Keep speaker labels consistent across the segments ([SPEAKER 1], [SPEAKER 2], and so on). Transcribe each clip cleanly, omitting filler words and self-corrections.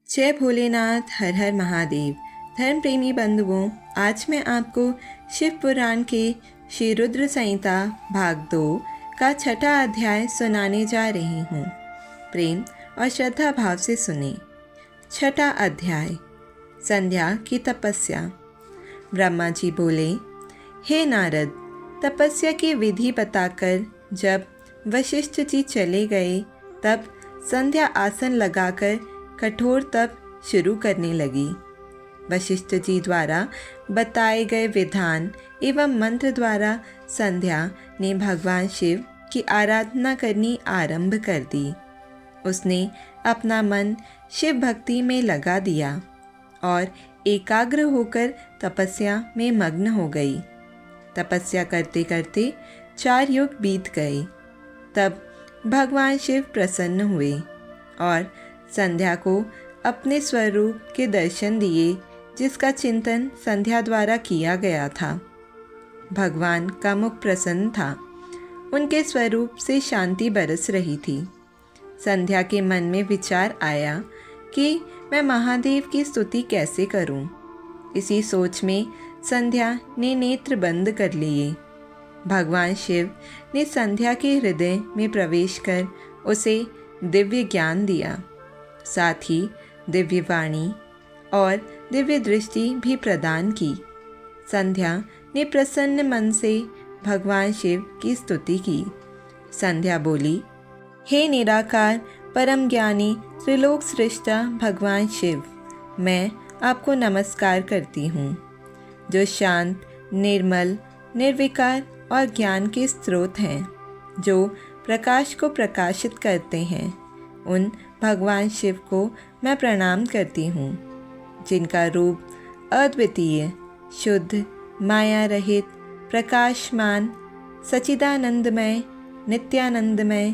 [SPEAKER 1] जय भोलेनाथ, हर हर महादेव। धर्म प्रेमी बंधुओं, आज मैं आपको शिव पुराण के श्री रुद्र संहिता भाग 2 का 6ठा अध्याय सुनाने जा रही हूँ। प्रेम और श्रद्धा भाव से सुने। 6ठा अध्याय, संध्या की तपस्या। ब्रह्मा जी बोले, हे नारद, तपस्या की विधि बताकर जब वशिष्ठ जी चले गए, तब संध्या आसन लगाकर कठोर तप शुरू करने लगी। वशिष्ठ जी द्वारा बताए गए विधान एवं मंत्र द्वारा संध्या ने भगवान शिव की आराधना करनी आरंभ कर दी। उसने अपना मन शिव भक्ति में लगा दिया और एकाग्र होकर तपस्या में मग्न हो गई। तपस्या करते करते 4 युग बीत गए। तब भगवान शिव प्रसन्न हुए और संध्या को अपने स्वरूप के दर्शन दिए, जिसका चिंतन संध्या द्वारा किया गया था। भगवान का मुख प्रसन्न था। उनके स्वरूप से शांति बरस रही थी। संध्या के मन में विचार आया कि मैं महादेव की स्तुति कैसे करूं। इसी सोच में संध्या ने नेत्र बंद कर लिए। भगवान शिव ने संध्या के हृदय में प्रवेश कर उसे दिव्य ज्ञान दिया। साथ ही दिव्य वाणी और दिव्य दृष्टि भी प्रदान की। संध्या ने प्रसन्न मन से भगवान शिव की स्तुति की। संध्या बोली, हे निराकार परम ज्ञानी त्रिलोक सृष्टा भगवान शिव, मैं आपको नमस्कार करती हूँ, जो शांत, निर्मल, निर्विकार और ज्ञान के स्रोत हैं, जो प्रकाश को प्रकाशित करते हैं। उन भगवान शिव को मैं प्रणाम करती हूँ, जिनका रूप अद्वितीय, शुद्ध, माया रहित, प्रकाशमान, सच्चिदानंदमय, नित्यानंदमय,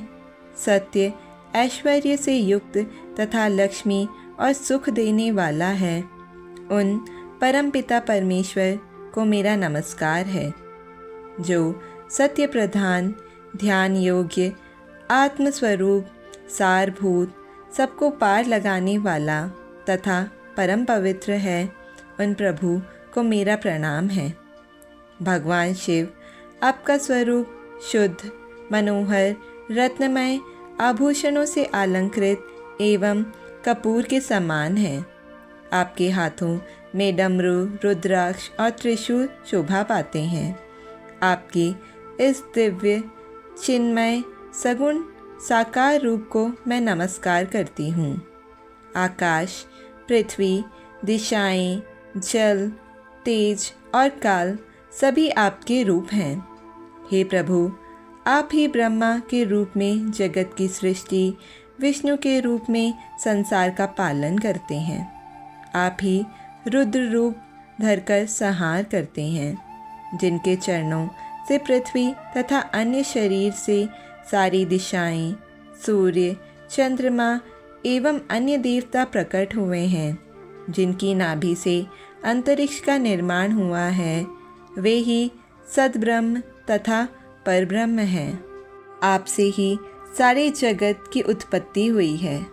[SPEAKER 1] सत्य, ऐश्वर्य से युक्त तथा लक्ष्मी और सुख देने वाला है। उन परमपिता परमेश्वर को मेरा नमस्कार है, जो सत्य प्रधान, ध्यान योग्य, आत्मस्वरूप, सारभूत, सबको पार लगाने वाला तथा परम पवित्र है। उन प्रभु को मेरा प्रणाम है। भगवान शिव, आपका स्वरूप शुद्ध, मनोहर, रत्नमय, आभूषणों से अलंकृत एवं कपूर के समान है। आपके हाथों में डमरू, रुद्राक्ष और त्रिशूल शोभा पाते हैं। आपके इस दिव्य, चिन्मय, सगुण साकार रूप को मैं नमस्कार करती हूँ। आकाश, पृथ्वी, दिशाएं, जल, तेज और काल सभी आपके रूप हैं। हे प्रभु, आप ही ब्रह्मा के रूप में जगत की सृष्टि, विष्णु के रूप में संसार का पालन करते हैं। आप ही रुद्र रूप धरकर संहार करते हैं, जिनके चरणों से पृथ्वी तथा अन्य शरीर से सारी दिशाएं, सूर्य, चंद्रमा एवं अन्य देवता प्रकट हुए हैं। जिनकी नाभि से अंतरिक्ष का निर्माण हुआ है, वे ही सद्ब्रह्म तथा परब्रह्म हैं। आपसे ही सारे जगत की उत्पत्ति हुई है,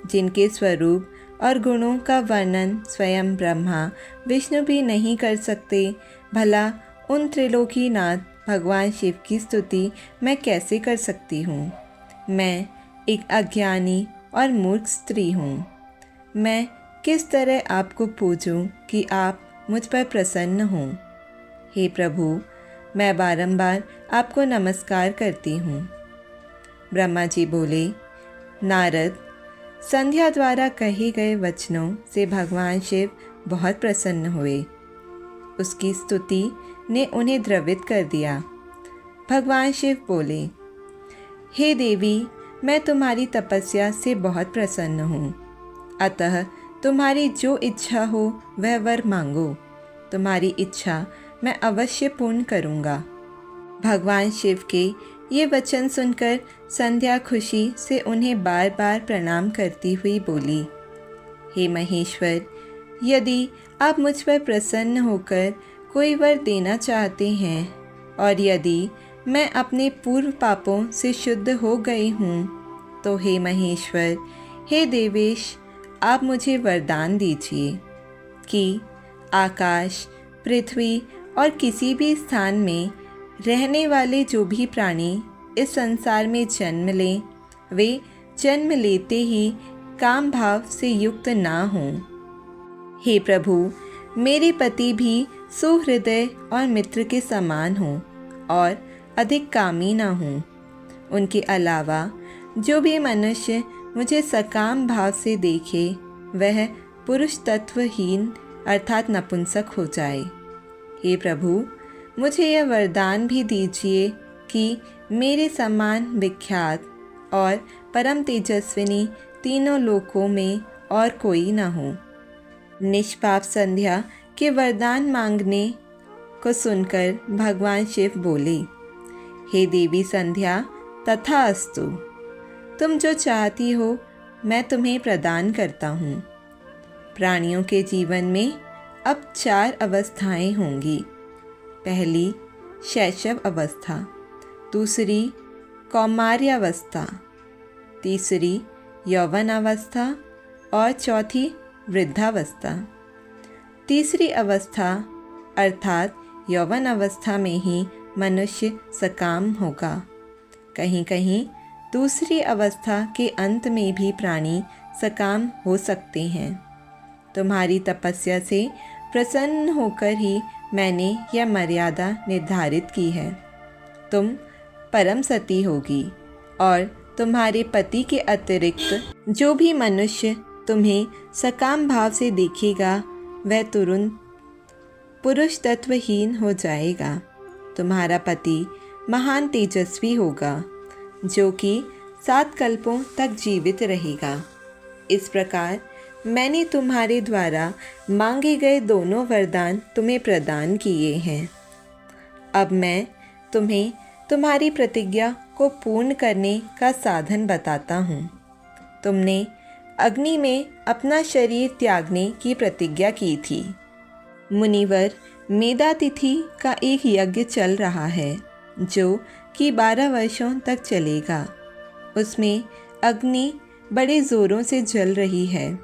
[SPEAKER 1] जिनके स्वरूप और गुणों का वर्णन स्वयं ब्रह्मा विष्णु भी नहीं कर सकते। भला उन त्रिलोकीनाथ भगवान शिव की स्तुति मैं कैसे कर सकती हूँ। मैं एक अज्ञानी और मूर्ख स्त्री हूँ। मैं किस तरह आपको पूजूं कि आप मुझ पर प्रसन्न हों। हे प्रभु, मैं बारंबार आपको नमस्कार करती हूँ। ब्रह्मा जी बोले, नारद, संध्या द्वारा कहे गए वचनों से भगवान शिव बहुत प्रसन्न हुए। उसकी स्तुति ने उन्हें द्रवित कर दिया। भगवान शिव बोले, हे देवी, मैं तुम्हारी तपस्या से बहुत प्रसन्न हूँ। अतः तुम्हारी जो इच्छा हो वह वर मांगो। तुम्हारी इच्छा मैं अवश्य पूर्ण करूँगा। भगवान शिव के ये वचन सुनकर संध्या खुशी से उन्हें बार बार प्रणाम करती हुई बोली, हे महेश्वर, यदि आप मुझ पर प्रसन्न होकर कोई वर देना चाहते हैं और यदि मैं अपने पूर्व पापों से शुद्ध हो गई हूँ, तो हे महेश्वर, हे देवेश, आप मुझे वरदान दीजिए कि आकाश, पृथ्वी और किसी भी स्थान में रहने वाले जो भी प्राणी इस संसार में जन्म लें, वे जन्म लेते ही काम भाव से युक्त ना हों। हे प्रभु, मेरे पति भी सुहृदय और मित्र के समान हों और अधिक कामी ना हों। उनके अलावा जो भी मनुष्य मुझे सकाम भाव से देखे, वह पुरुष तत्वहीन अर्थात नपुंसक हो जाए। हे प्रभु, मुझे यह वरदान भी दीजिए कि मेरे समान विख्यात और परम तेजस्विनी तीनों लोकों में और कोई न हो। निष्पाप संध्या के वरदान मांगने को सुनकर भगवान शिव बोले, हे देवी संध्या, तथास्तु। तुम जो चाहती हो मैं तुम्हें प्रदान करता हूँ। प्राणियों के जीवन में अब 4 अवस्थाएं होंगी। पहली शैशव अवस्था, दूसरी कौमार्यावस्था, तीसरी यौवन अवस्था और चौथी वृद्धावस्था। तीसरी अवस्था अर्थात यौवन अवस्था में ही मनुष्य सकाम होगा। कहीं कहीं दूसरी अवस्था के अंत में भी प्राणी सकाम हो सकते हैं। तुम्हारी तपस्या से प्रसन्न होकर ही मैंने यह मर्यादा निर्धारित की है। तुम परम सती होगी और तुम्हारे पति के अतिरिक्त जो भी मनुष्य तुम्हें सकाम भाव से देखेगा, वह तुरंत पुरुष तत्वहीन हो जाएगा। तुम्हारा पति महान तेजस्वी होगा, जो कि 7 कल्पों तक जीवित रहेगा। इस प्रकार मैंने तुम्हारे द्वारा मांगे गए दोनों वरदान तुम्हें प्रदान किए हैं। अब मैं तुम्हें तुम्हारी प्रतिज्ञा को पूर्ण करने का साधन बताता हूँ। तुमने अग्नि में अपना शरीर त्यागने की प्रतिज्ञा की थी। मुनिवर मेधातिथि का एक यज्ञ चल रहा है, जो कि 12 वर्षों तक चलेगा। उसमें अग्नि बड़े ज़ोरों से जल रही है।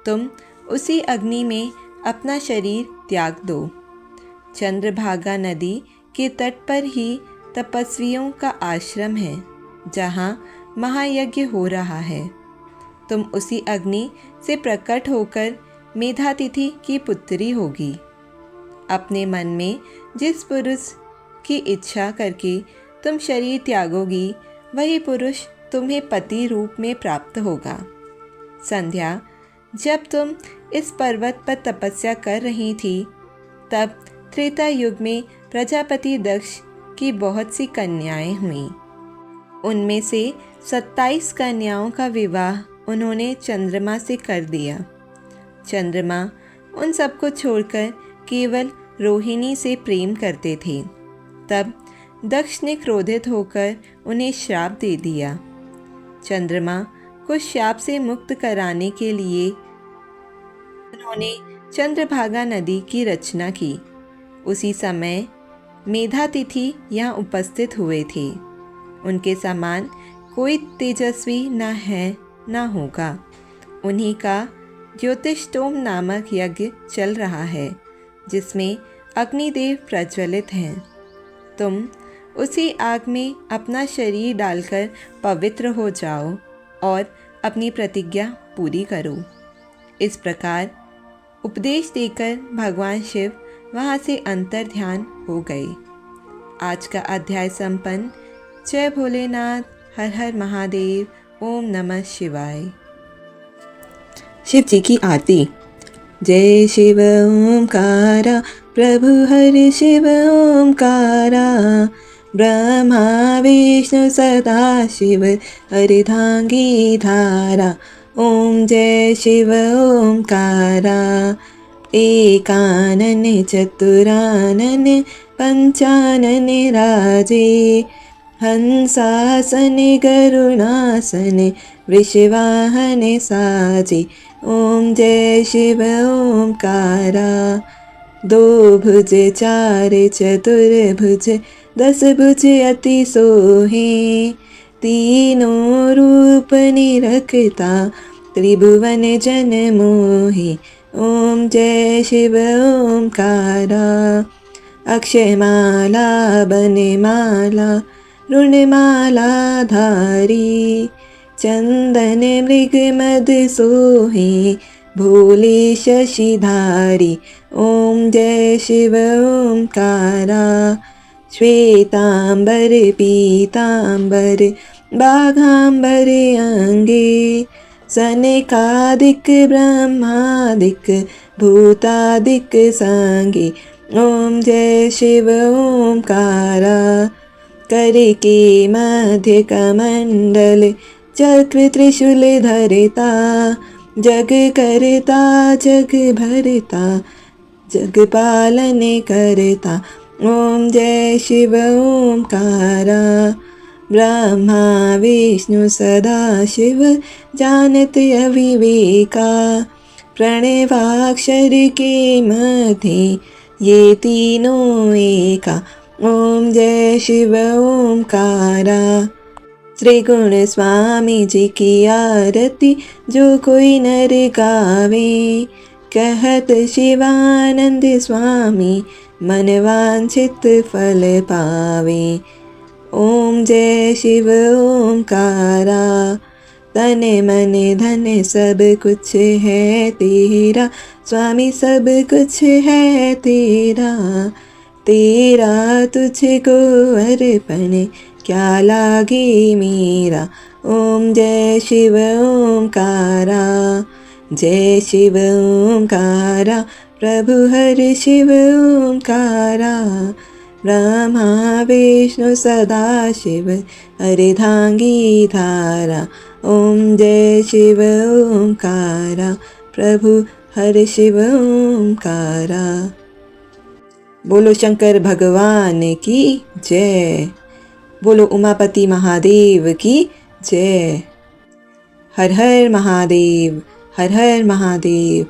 [SPEAKER 1] तुम उसी अग्नि में अपना शरीर त्याग दो। चंद्रभागा नदी के तट पर ही तपस्वियों का आश्रम है, जहाँ महायज्ञ हो रहा है। तुम उसी अग्नि से प्रकट होकर मेधातिथि की पुत्री होगी। अपने मन में जिस पुरुष की इच्छा करके तुम शरीर त्यागोगी, वही पुरुष तुम्हें पति रूप में प्राप्त होगा। संध्या, जब तुम इस पर्वत पर तपस्या कर रही थी, तब त्रेता युग में प्रजापति दक्ष की बहुत सी कन्याएं हुईं। उनमें से 27 कन्याओं का विवाह उन्होंने चंद्रमा से कर दिया। चंद्रमा उन सबको छोड़कर केवल रोहिणी से प्रेम करते थे। तब दक्ष ने क्रोधित होकर उन्हें श्राप दे दिया। चंद्रमा को श्राप से मुक्त कराने के लिए उन्होंने चंद्रभागा नदी की रचना की। उसी समय मेधातिथि यहाँ उपस्थित हुए थे। उनके समान कोई तेजस्वी न है न होगा। उन्हीं का ज्योतिष्टोम नामक यज्ञ चल रहा है, जिसमें अग्निदेव प्रज्वलित हैं। तुम उसी आग में अपना शरीर डालकर पवित्र हो जाओ और अपनी प्रतिज्ञा पूरी करो। इस प्रकार उपदेश देकर भगवान शिव वहाँ से अंतर ध्यान हो गए। आज का अध्याय संपन्न। जय भोलेनाथ, हर हर महादेव, ओम नमः शिवाय। शिव जी की आरती। जय शिव ओंकारा, प्रभु हरि शिव ओंकारा, ब्रह्मा विष्णु सदा शिव हरिधांगी धारा। ओम जय शिव ओंकारा, एकानन चतुरानन पंचानन राजे, हंसासन गरुणासन वृषवाहन साजे। ओम जय शिव ओंकारा, 2 भुज 4 चतुर्भुज 10 भुज अति सोहे, तीनों रूप निरखता त्रिभुवन जन मोहि। ओम जय शिव ओमकारा। अक्षयमाला बनमाला ऋणमाला धारी। चंदन मृग मद सोहे भोले शशिधारी। ओम जय शिव ओमकारा। श्वेतांबर पीतांबर बाघांबर अंगे। सनकादिक ब्रह्मादिक भूतादिक सांगे। ओम जय शिव ओमकारा। कर के मध्य कमंडल चक्र त्रिशूल धरता। जग करता जग भरता जग पालन करता। ओम जय शिव ओमकारा। ब्रह्मा विष्णु सदा शिव जानत अविवेका। प्रणवाक्षर के मध्य ये तीनों एका। ओम जय शिव ओमकारा। त्रिगुण स्वामी जी की आरती जो कोई नर गावे। कहत शिवानंद स्वामी मन वांछित फल पावे। ओम जय शिव ओमकारा। तन मन धन सब कुछ है तेरा स्वामी, सब कुछ है तेरा। तेरा तुझको अर्पण क्या लागे मेरा। ओम जय शिव ओमकारा। जय शिव ओमकारा। प्रभु हर शिव ओमकारा। ब्रह्मा विष्णु सदा शिव अर्धांगी धारा। ओम जय शिव ओमकारा। प्रभु हर शिव ओमकारा। बोलो शंकर भगवान की जय। बोलो उमापति महादेव की जय। हर हर महादेव, हर हर महादेव।